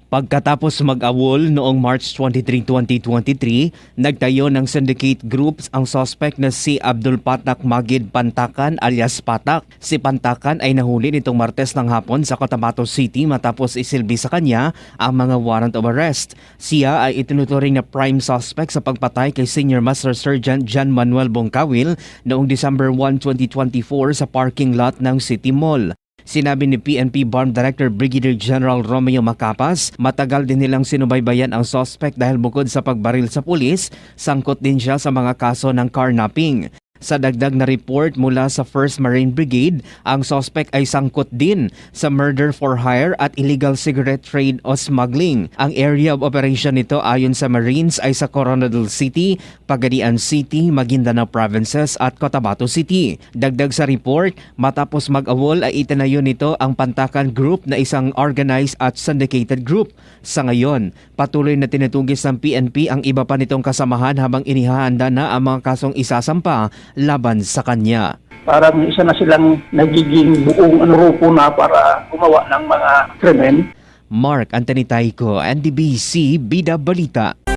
Pagkatapos mag-awol noong March 23, 2023, nagtayo ng syndicate groups ang suspect na si Abdul Patak Magid Pantakan alias Patak. Si Pantakan ay nahuli nitong Martes ng hapon sa Cotabato City matapos isilbi sa kanya ang mga warrant of arrest. Siya ay itinuturing na prime suspect sa pagpatay kay Senior Master Sergeant John Manuel Bongkawil noong December 1, 2024 sa parking lot ng City Mall. Sinabi ni PNP BARM Director Brigadier General Romeo Macapas, matagal din nilang sinubaybayan ang suspect dahil bukod sa pagbaril sa pulis, sangkot din siya sa mga kaso ng carnapping. Sa dagdag na report mula sa 1st Marine Brigade, ang suspect ay sangkot din sa murder for hire at illegal cigarette trade o smuggling. Ang area of operation nito ayon sa Marines ay sa Coronadal City, Pagadian City, Maguindanao Provinces at Cotabato City. Dagdag sa report, matapos mag-awol ay itinayo nito ang Pantakan Group na isang organized at syndicated group. Sa ngayon, patuloy na tinutugis ng PNP ang iba pa nitong kasamahan habang inihahanda na ang mga kasong isasampa laban sa kanya. Parang isa na silang nagiging buong grupo na para gumawa ng mga krimen. Mark Anthony Tayco, NDBC Bida Balita.